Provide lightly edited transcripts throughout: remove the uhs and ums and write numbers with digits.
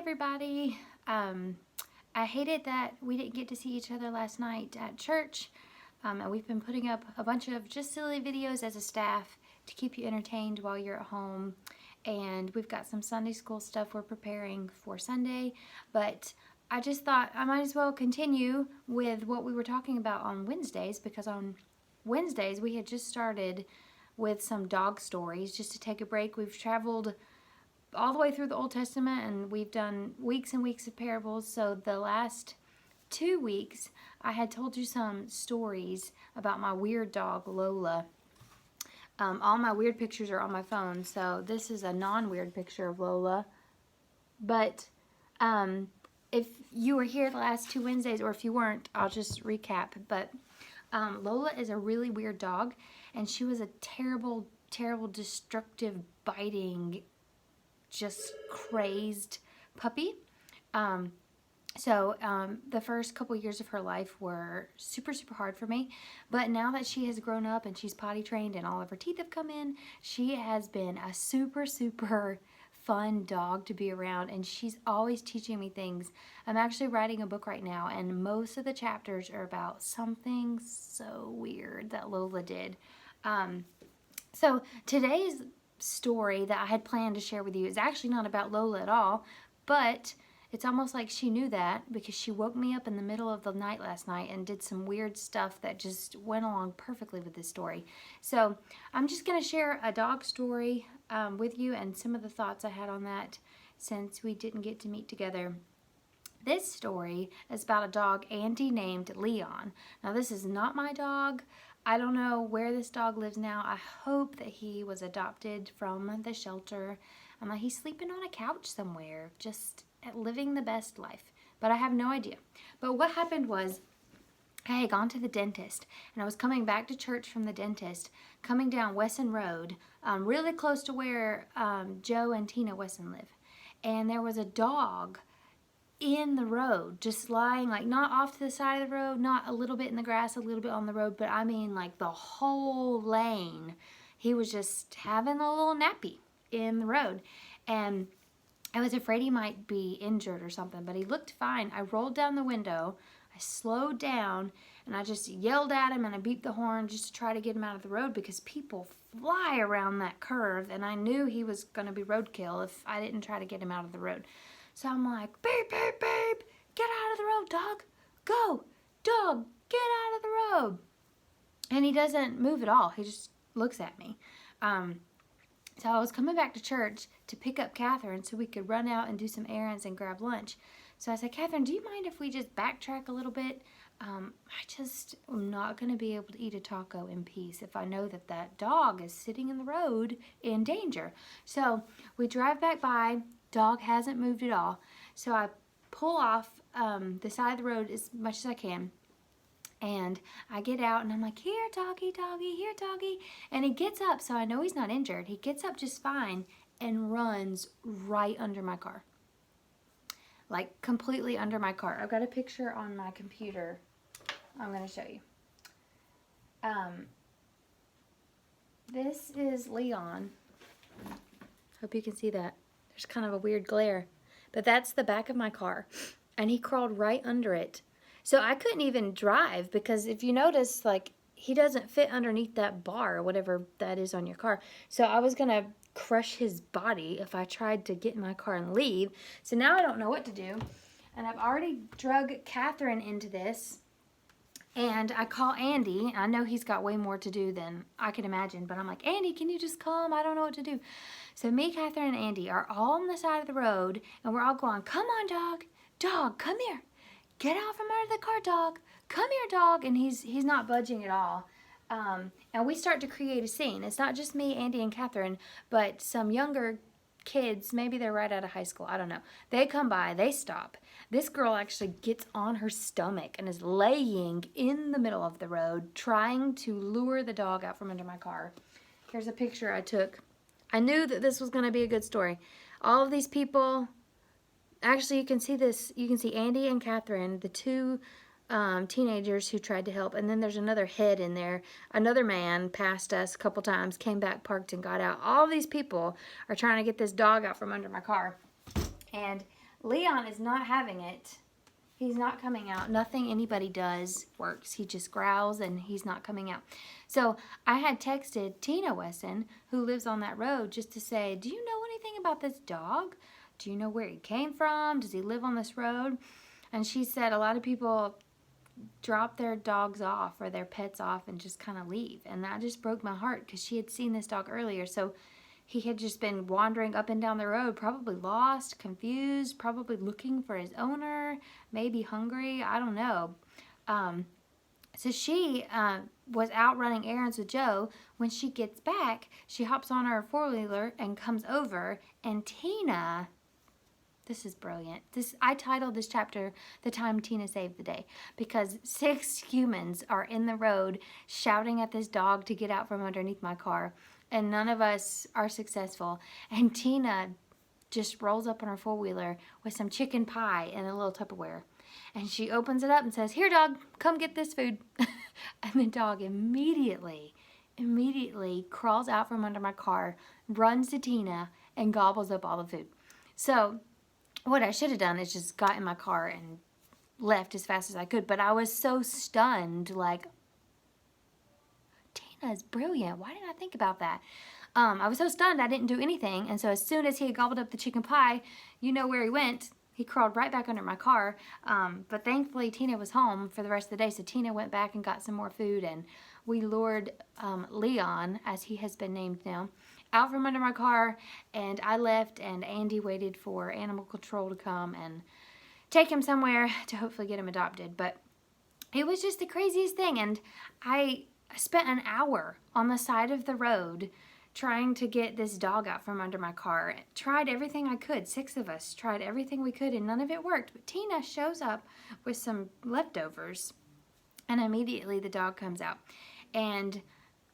everybody. I hated that we didn't get to see each other last night at church. And we've been putting up a bunch of just silly videos as a staff to keep you entertained while you're at home. And we've got some Sunday school stuff we're preparing for Sunday. But I just thought I might as well continue with what we were talking about on Wednesdays, because on Wednesdays we had just started with some dog stories just to take a break. We've traveled all the way through the Old Testament and we've done weeks and weeks of parables. So the last 2 weeks I had told you some stories about my weird dog Lola. All my weird pictures are on my phone, so this is a non-weird picture of Lola. But if you were here the last 2 Wednesdays, or if you weren't, I'll just recap. But Lola is a really weird dog, and she was a terrible, terrible, destructive, biting, just crazed puppy. The first couple years of her life were super, super hard for me. But now that she has grown up and she's potty trained and all of her teeth have come in, she has been a super, super fun dog to be around, and she's always teaching me things. I'm actually writing a book right now, and most of the chapters are about something so weird that Lola did. So today's story that I had planned to share with you is actually not about Lola at all, but it's almost like she knew that, because she woke me up in the middle of the night last night and did some weird stuff that just went along perfectly with this story. So I'm just going to share a dog story with you and some of the thoughts I had on that since we didn't get to meet together. This story is about a dog Andy named Leon. Now this is not my dog. I don't know where this dog lives now. I hope that he was adopted from the shelter. He's sleeping on a couch somewhere, just living the best life. But I have no idea. But what happened was, I had gone to the dentist, and I was coming back to church from the dentist, coming down Wesson Road, really close to where Joe and Tina Wesson live. And there was a dog in the road, just lying, like not off to the side of the road, not a little bit in the grass, a little bit on the road, but I mean like the whole lane. He was just having a little nappy in the road, and I was afraid he might be injured or something, but he looked fine. I rolled down the window, I slowed down, and I just yelled at him and I beeped the horn just to try to get him out of the road, because people fly around that curve, and I knew he was going to be roadkill if I didn't try to get him out of the road. So I'm like, beep, beep, beep, get out of the road, dog. Go, dog, get out of the road. And he doesn't move at all. He just looks at me. So I was coming back to church to pick up Catherine so we could run out and do some errands and grab lunch. So I said, Catherine, do you mind if we just backtrack a little bit? I just am not going to be able to eat a taco in peace if I know that that dog is sitting in the road in danger. So we drive back by. Dog hasn't moved at all. So I pull off the side of the road as much as I can. And I get out and I'm like, here, doggy, doggy, here, doggy. And he gets up, so I know he's not injured. He gets up just fine and runs right under my car. Like completely under my car. I've got a picture on my computer I'm going to show you. This is Leon. Hope you can see that. There's kind of a weird glare. But that's the back of my car. And he crawled right under it. So I couldn't even drive, because if you notice, like, he doesn't fit underneath that bar or whatever that is on your car. So I was going to crush his body if I tried to get in my car and leave. So now I don't know what to do. And I've already drug Catherine into this. And I call Andy. I know he's got way more to do than I can imagine, but I'm like, Andy, can you just come? I don't know what to do. So me, Catherine, and Andy are all on the side of the road, and we're all going, come on, dog. Dog, come here. Get out from under the car, dog. Come here, dog. And he's not budging at all. And we start to create a scene. It's not just me, Andy, and Catherine, but some younger kids, maybe they're right out of high school, I don't know. They come by, they stop. This girl actually gets on her stomach and is laying in the middle of the road trying to lure the dog out from under my car. Here's a picture I took. I knew that this was going to be a good story. All of these people, actually you can see this, you can see Andy and Catherine, the two teenagers who tried to help, and then there's another head in there. Another man passed us a couple times, came back, parked, and got out. All these people are trying to get this dog out from under my car. And Leon is not having it. He's not coming out. Nothing anybody does works. He just growls and he's not coming out. So I had texted Tina Wesson, who lives on that road, just to say, do you know anything about this dog? Do you know where he came from? Does he live on this road? And she said a lot of people drop their dogs off or their pets off and just kind of leave. And that just broke my heart because she had seen this dog earlier. So he had just been wandering up and down the road, probably lost, confused, probably looking for his owner, maybe hungry, I don't know. So she was out running errands with Joe. When she gets back, she hops on her four-wheeler and comes over, and Tina, this is brilliant. I titled this chapter, The Time Tina Saved the Day, because 6 humans are in the road shouting at this dog to get out from underneath my car, and none of us are successful. And Tina just rolls up on her four-wheeler with some chicken pie in a little Tupperware. And she opens it up and says, "Here, dog, come get this food." And the dog immediately crawls out from under my car, runs to Tina, and gobbles up all the food. So what I should have done is just got in my car and left as fast as I could. But I was so stunned, like, Tina's brilliant. Why didn't I think about that? I was so stunned I didn't do anything. And so as soon as he had gobbled up the chicken pie, you know where he went. He crawled right back under my car. But thankfully, Tina was home for the rest of the day. So Tina went back and got some more food. And we lured Leon, as he has been named now, out from under my car. And I left, and Andy waited for animal control to come and take him somewhere to hopefully get him adopted. But it was just the craziest thing. And I spent an hour on the side of the road trying to get this dog out from under my car. Tried everything I could. 6 of us tried everything we could, and none of it worked. But Tina shows up with some leftovers, and immediately the dog comes out. And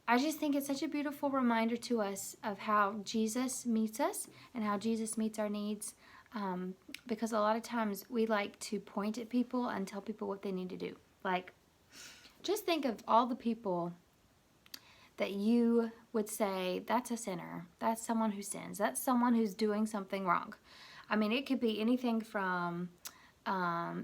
I just think it's such a beautiful reminder to us of how Jesus meets us and how Jesus meets our needs. Because a lot of times we like to point at people and tell people what they need to do. Like, just think of all the people that you would say, that's a sinner, that's someone who sins, that's someone who's doing something wrong. I mean, it could be anything from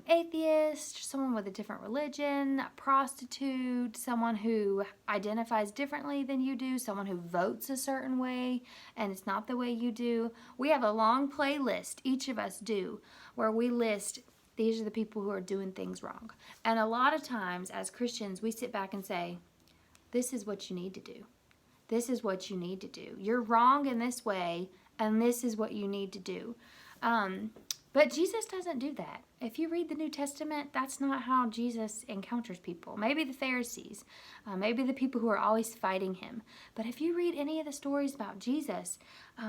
atheist, someone with a different religion, a prostitute, someone who identifies differently than you do, someone who votes a certain way and it's not the way you do. We have a long playlist, each of us do, where we list these are the people who are doing things wrong. And a lot of times as Christians, we sit back and say, this is what you need to do. This is what you need to do. You're wrong in this way, and this is what you need to do. But Jesus doesn't do that. If you read the New Testament, that's not how Jesus encounters people. Maybe the Pharisees, maybe the people who are always fighting him. But if you read any of the stories about Jesus,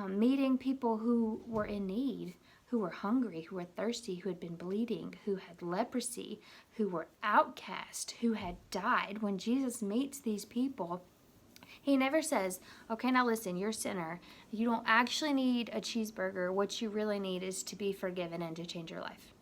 meeting people who were in need, who were hungry, who were thirsty, who had been bleeding, who had leprosy, who were outcast, who had died, when Jesus meets these people, he never says, okay, now listen, you're a sinner. You don't actually need a cheeseburger. What you really need is to be forgiven and to change your life.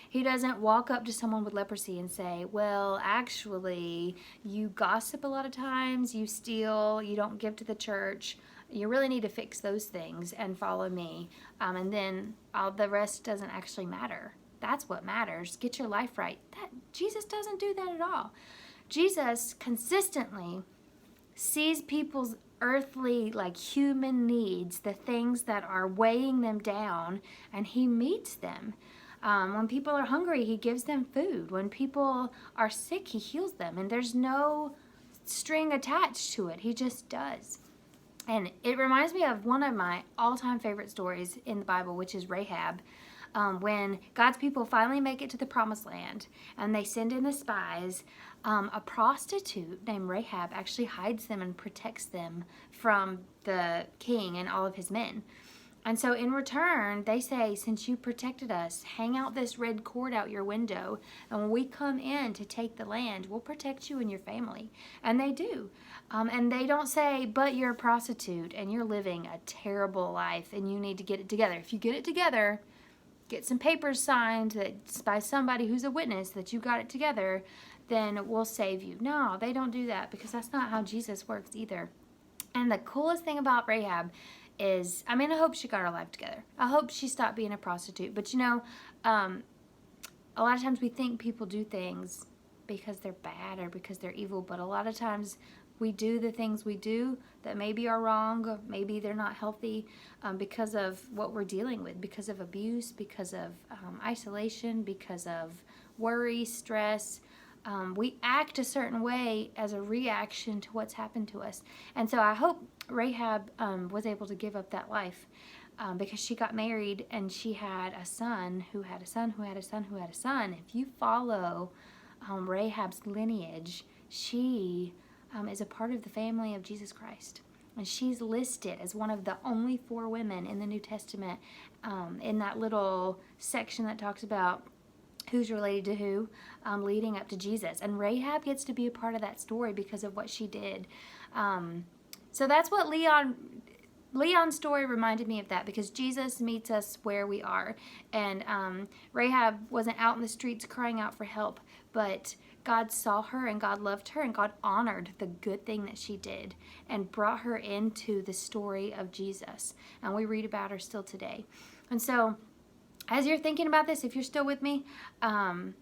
He doesn't walk up to someone with leprosy and say, well, actually, you gossip a lot of times, you steal, you don't give to the church. You really need to fix those things and follow me. And then all the rest doesn't actually matter. That's what matters. Get your life right. Jesus doesn't do that at all. Jesus consistently sees people's earthly, like human needs, the things that are weighing them down, and he meets them. When people are hungry, he gives them food. When people are sick, he heals them. And there's no string attached to it. He just does. And it reminds me of one of my all-time favorite stories in the Bible, which is Rahab. When God's people finally make it to the promised land and they send in the spies, a prostitute named Rahab actually hides them and protects them from the king and all of his men. And so in return, they say, since you protected us, hang out this red cord out your window, and when we come in to take the land, we'll protect you and your family. And they do. And they don't say, but you're a prostitute and you're living a terrible life and you need to get it together. If you get it together, get some papers signed that by somebody who's a witness that you got it together, then we'll save you. No, they don't do that, because that's not how Jesus works either. And the coolest thing about Rahab is, I mean, I hope she got her life together. I hope she stopped being a prostitute. But you know, a lot of times we think people do things because they're bad or because they're evil, but a lot of times we do the things we do that maybe are wrong, or maybe they're not healthy, because of what we're dealing with, because of abuse, because of isolation, because of worry, stress. We act a certain way as a reaction to what's happened to us. And so I hope Rahab was able to give up that life, because she got married and she had a son who had a son who had a son who had a son. If you follow Rahab's lineage, she is a part of the family of Jesus Christ. And she's listed as one of the only 4 women in the New Testament, in that little section that talks about who's related to who, leading up to Jesus. And Rahab gets to be a part of that story because of what she did. So that's what Leon's story reminded me of, that because Jesus meets us where we are. And Rahab wasn't out in the streets crying out for help, but God saw her and God loved her and God honored the good thing that she did and brought her into the story of Jesus. And we read about her still today. And so as you're thinking about this, if you're still with me, the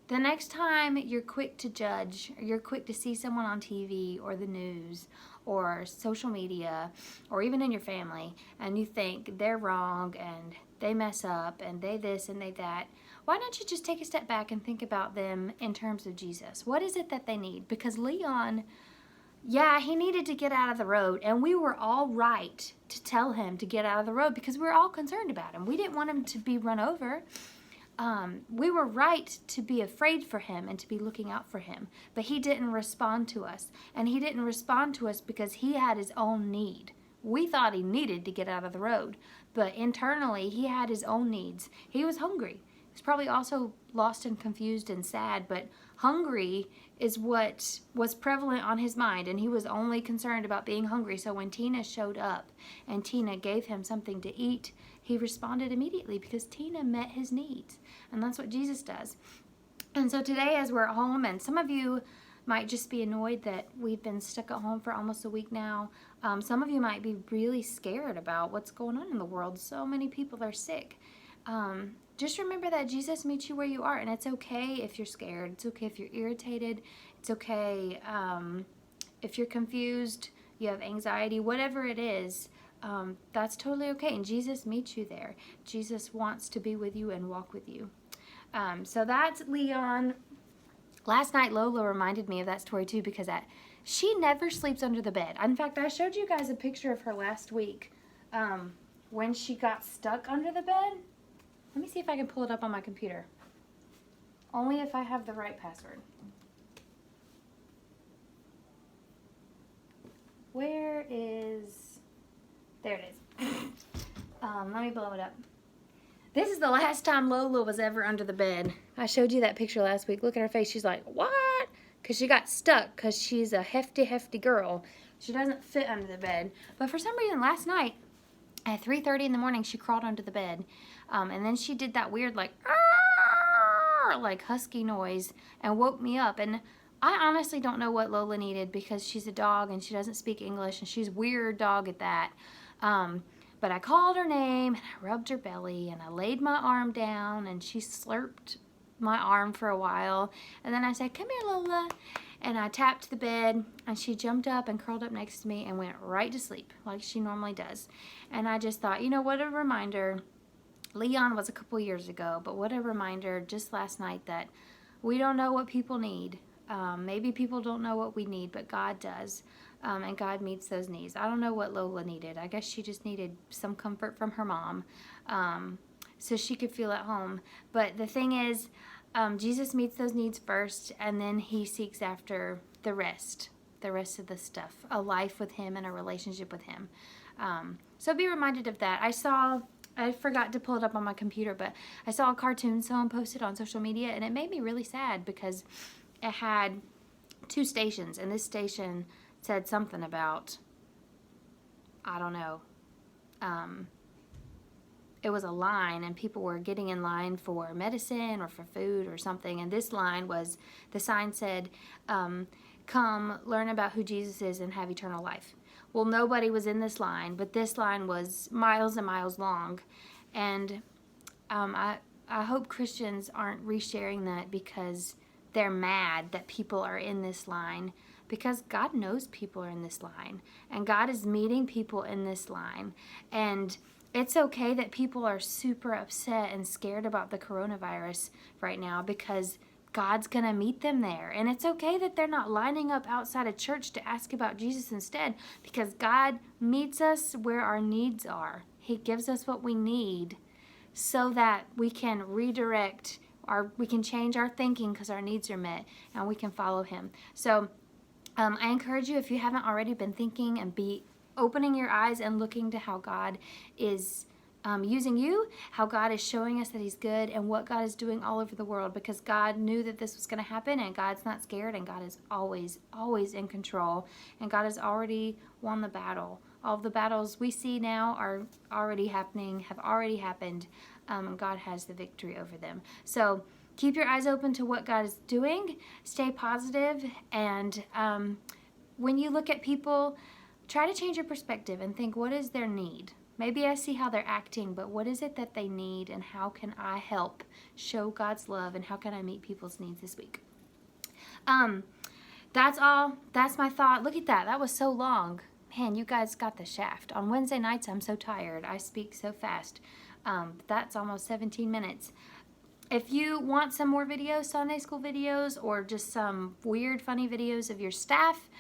next time you're quick to judge, or you're quick to see someone on TV or the news or social media or even in your family, and you think they're wrong and they mess up and they this and they that, why don't you just take a step back and think about them in terms of Jesus? What is it that they need? Because Leon, yeah, he needed to get out of the road, and we were all right to tell him to get out of the road because we were all concerned about him. We didn't want him to be run over. We were right to be afraid for him and to be looking out for him, but he didn't respond to us, and he didn't respond to us because he had his own need. We thought he needed to get out of the road, but internally he had his own needs. He was hungry. He was probably also lost and confused and sad, but hungry is what was prevalent on his mind, and he was only concerned about being hungry. So when Tina showed up and Tina gave him something to eat, he responded immediately because Tina met his needs. And that's what Jesus does. And so today, as we're at home, and some of you might just be annoyed that we've been stuck at home for almost a week now. Some of you might be really scared about what's going on in the world. So many people are sick. Just remember that Jesus meets you where you are, and it's okay if you're scared. It's okay if you're irritated. It's okay if you're confused, you have anxiety, whatever it is. That's totally okay, and Jesus meets you there. Jesus wants to be with you and walk with you. So that's Leon. Last night, Lola reminded me of that story too, because she never sleeps under the bed. In fact, I showed you guys a picture of her last week when she got stuck under the bed. Let me see if I can pull it up on my computer. Only if I have the right password. Where is... There it is. Let me blow it up. This is the last time Lola was ever under the bed. I showed you that picture last week. Look at her face. She's like, what? Because she got stuck because she's a hefty, hefty girl. She doesn't fit under the bed. But for some reason, last night at 3:30 in the morning, she crawled under the bed. And then she did that weird, like husky noise and woke me up. And I honestly don't know what Lola needed because she's a dog and she doesn't speak English and she's a weird dog at that. But I called her name and I rubbed her belly and I laid my arm down and she slurped my arm for a while. And then I said, come here, Lola. And I tapped the bed and she jumped up and curled up next to me and went right to sleep like she normally does. And I just thought, you know, what a reminder. Leon was a couple years ago, but what a reminder just last night that we don't know what people need. Maybe people don't know what we need, but God does. And God meets those needs. I don't know what Lola needed. I guess she just needed some comfort from her mom so she could feel at home. But the thing is, Jesus meets those needs first, and then he seeks after the rest of the stuff, a life with him and a relationship with him. So be reminded of that. I forgot to pull it up on my computer, but I saw a cartoon someone posted on social media, and it made me really sad because it had 2 stations, and this station said something about, I don't know, it was a line and people were getting in line for medicine or for food or something, and this line was, the sign said, come learn about who Jesus is and have eternal life. Well, nobody was in this line, but this line was miles and miles long. And I hope Christians aren't resharing that because they're mad that people are in this line, because God knows people are in this line, and God is meeting people in this line. And it's okay that people are super upset and scared about the coronavirus right now, because God's going to meet them there. And it's okay that they're not lining up outside a church to ask about Jesus instead, because God meets us where our needs are. He gives us what we need so that we can redirect we can change our thinking because our needs are met, and we can follow him. So I encourage you, if you haven't already, been thinking and be opening your eyes and looking to how God is using you, how God is showing us that he's good, and what God is doing all over the world, because God knew that this was going to happen, and God's not scared, and God is always, always in control, and God has already won the battle. All of the battles we see now are already happening, have already happened, and God has the victory over them. So keep your eyes open to what God is doing. Stay positive, and when you look at people, try to change your perspective and think, what is their need? Maybe I see how they're acting, but what is it that they need, and how can I help show God's love, and how can I meet people's needs this week? That's all. That's my thought. Look at that. That was so long. Man, you guys got the shaft. On Wednesday nights, I'm so tired. I speak so fast. That's almost 17 minutes. If you want some more videos, Sunday school videos, or just some weird, funny videos of your staff,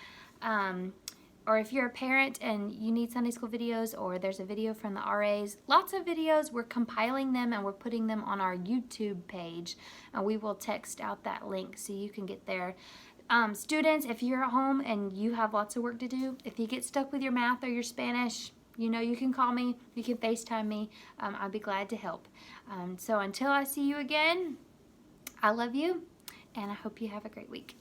or if you're a parent and you need Sunday school videos, or there's a video from the RAs, lots of videos, we're compiling them and we're putting them on our YouTube page, and we will text out that link so you can get there. Students, if you're at home and you have lots of work to do, if you get stuck with your math or your Spanish, you know you can call me, you can FaceTime me. I'll be glad to help. So until I see you again, I love you, and I hope you have a great week.